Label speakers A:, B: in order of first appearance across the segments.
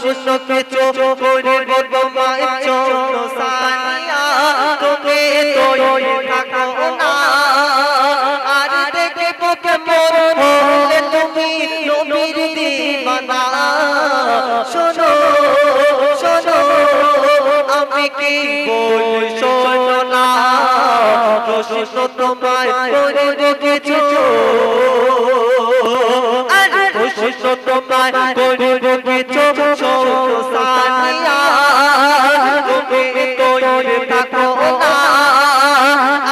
A: প্রশ্নকে চোখ করে বলবো মায়ের চরণ সানিয়া তোকে তৈরি থাকো না আর দেখবো কেমন হলে তুমি নবীর দিবানা শোনো শোনো আমি কি বলি শোনো না প্রশ্ন তোমায় করে রেখেছো প্রশ্ন তোমায় করে রেখেছো সানিয়া তুমি তৈরি থাকো না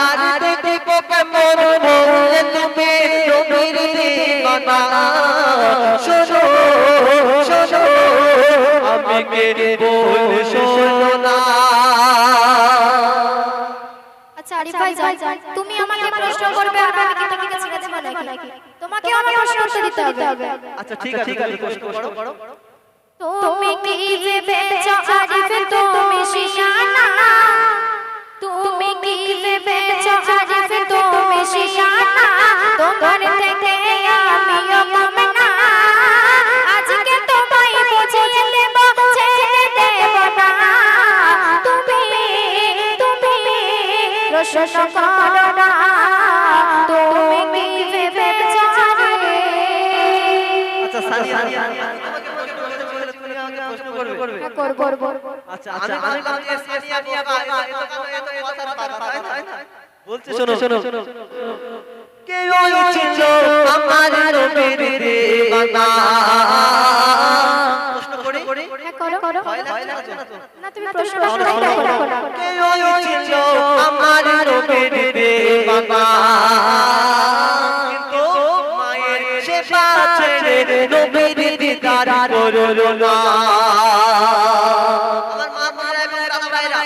A: আর দেখবো কেমন হলে তুমি নবীর দিবানা শোনো শোনো আমি কে বলি শোনো না।
B: আচ্ছা আরিফ ভাই যাও তুমি আমাকে প্রশ্ন করবে আর আমি কি তোমাকে জিজ্ঞাসা করব নাকি তোমাকে আমার প্রশ্ন উত্তর দিতে হবে।
A: আচ্ছা ঠিক আছে প্রশ্ন করো।
B: তুমি কি ভেবেছো আরিফ তুমি শিয়ানা তুমি কি ভেবেছো আরিফ তুমি শিয়ানা তোমার থেকে আমিও কম না আজকে তোমায় বুঝিয়ে দেব ছেড়ে দেব না তুমি প্রশ্ন করো না তুমি কি ভেবেছো
A: আচ্ছা সানিয়া করব আচ্ছা আমি সানিয়া নিয়ে এত কথা বলছে শোনো কে ছিল আমার নবীর দিবানা প্রশ্ন করি
B: করো
A: ভয় লাগছে
B: না তুমি প্রশ্ন করো না
A: কে ছিল আমার নবীর দিবানা কিন্তু মায়ের সেবা ছেড়ে নবীর দিদার করলো না আমার মা মারা এবং দাদা ভাইরা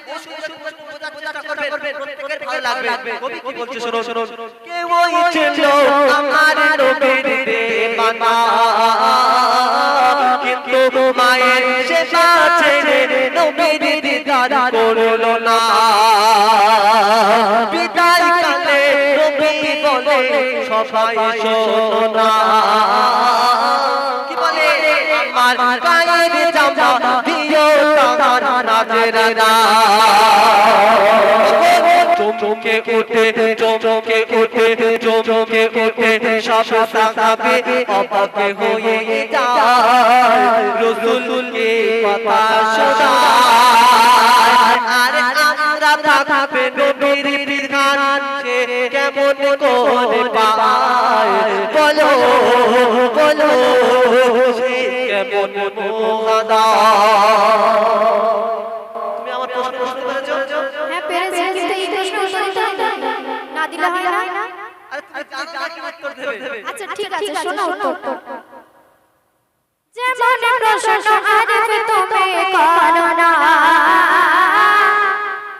A: বোঝার চেষ্টা করবেন প্রত্যেকের ভালো লাগবে কবি কি বলছে শোনো কে ওই ছিল আমার নবীর দিবানা কিন্তু মায়ের সেবা ছেড়ে নবীর দিদার করলো না বিদায় কালে নবী বলে সবাই শোনো না কি বলে আমার গায়ের জামা দিও তার নাজের না চমকে ওঠে সব সাহাবে অবাক হয়ে যায় রাসূলকে কথা শোনায় আর আমরা থাকবে নবীর বিধান সে কেমন করে পায় বলো বলো সে কেমন মহাদা তুমি আমার প্রশ্ন করেছো
B: হ্যাঁ পেরেছি কিন্তু এই প্রশ্ন না দিলে হয় না
A: আরে জানো কি উত্তর দেবে
B: আচ্ছা ঠিক আছে শোনো উত্তর যেমন প্রশ্ন আরিফ তুমি করো না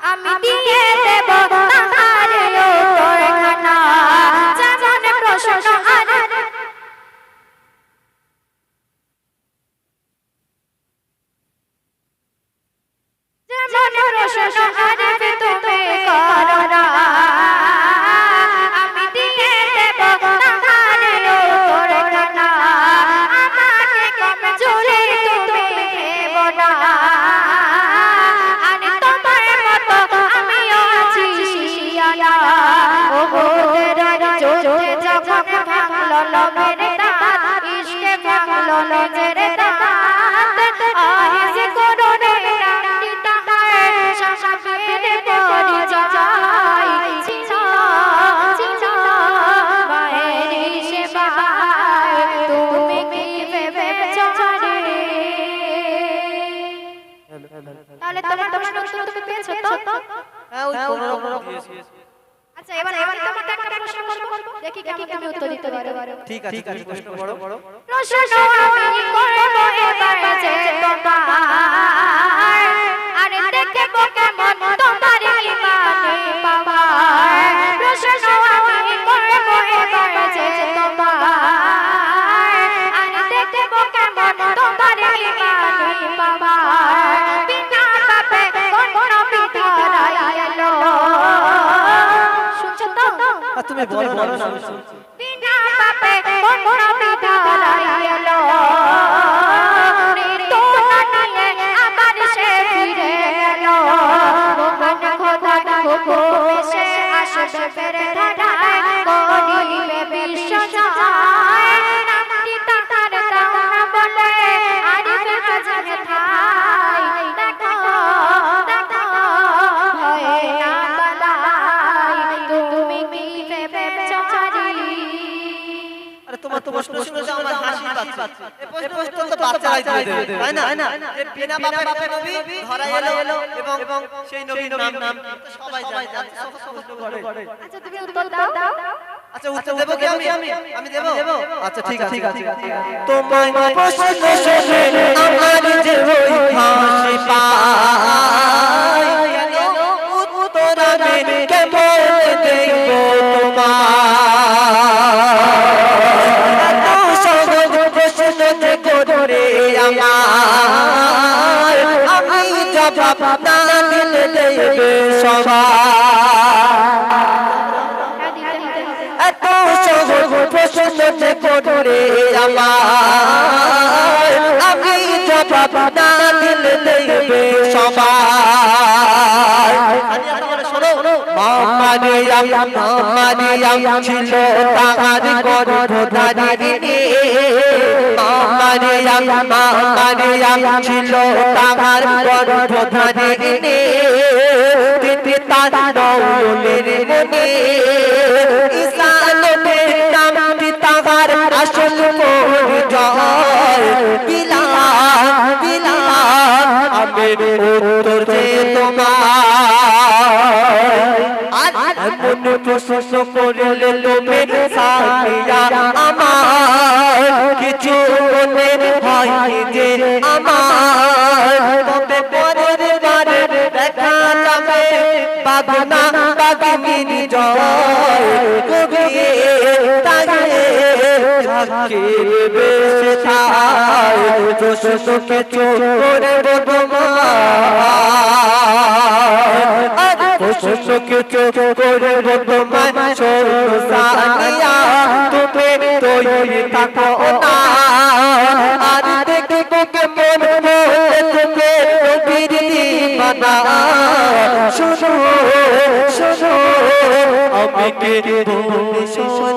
B: আমি দিয়ে দেব তাহার উত্তর খানা যেমন প্রশ্ন আরিফ যেমন প্রশ্ন আরিফ তুমি করো না আমি দিয়ে দেব তাহার উত্তর খানা আমাকে কম জোরে তুমি ভেবো না আর তোমার মতো আমিও আছি শিয়ানা ও গোদের চোখে যখন ভাঙলো লবের দাঁত ইশকে ভাঙলো লজের দাঁত আইজ করোনে রাতি তাহার শাসাবের পরিচয় ছিল মায়ের সেবায় তুমি কি ভেবেছো রে তাহলে তোমার প্রশ্ন তুমি পেয়েছো তো
A: হ্যাঁ ওই
B: আচ্ছা এবার তোমাকে একটা প্রশ্ন করব দেখি কেমন তুমি উত্তর দিতে পারো
A: ঠিক আছে প্রশ্ন করো
B: প্রশ্ন আমি করব এবার যে তোমার আরে দেখবো কেমন তোমার ইমানে পাওয়ার প্রশ্ন আমি করব এবার যে তোমার আরে দেখবো কেমন তোমার ইমানে পাওয়ার বিনা পাপে কোন বিধারাই এলো শুনছো তো
A: তুমি বলো না আমি শুনছি
B: বিনা পাপে কোন বিধারাই এলো
A: এই প্রশ্ন তো বাচ্চারাই দিয়ে দেবে, তাই না? যে বিনা বাপে নবী ধরা এলো এবং সেই নবীর নাম তো সবাই জানে, প্রশ্ন করে।
B: আচ্ছা তুমি উত্তর দাও।
A: আচ্ছা উত্তর দেব কি আমি দেব? আচ্ছা ঠিক আছে। তোমায় প্রশ্ন শুনে আমার যে ওই হাসি পায়, কেন উত্তর আমি কেমন দেব তোমায়? এত সহজ প্রশ্ন যে করে আমার, আমি জবাব না দিলে দেবে সবাই। এত সহজ প্রশ্ন যে করে আমার, আমি জবাব না দিলে দেবে সবাই। মারিয়াম ছিল তাহার গর্ভধারিণী, মারিয়াম ছিল তাহার গর্ভধারিণী, পিতা নৌলের মনে ঈসা নবীর নামটি তাহার আসল পরিচয়। বিলাল আমের উত্তর যে তোমার, এমন প্রশ্ন করলে লোমে সাকিয়া আমার, কিছু মনে হয় যে আমার, তবে পরের বারে দেখা যাবে বাগনা বাগিনীর জয়। কবি তাকে ঝাঁকে বেশে তাই প্রশ্ন কিছু করে প্রশ্ন কিছু করে তোমার সানিয়া, তুমি তৈরি থাকো না আর দেখো কেমন তুমি নবীর দিওয়ানা। শোনো আমি কে বলে শোনো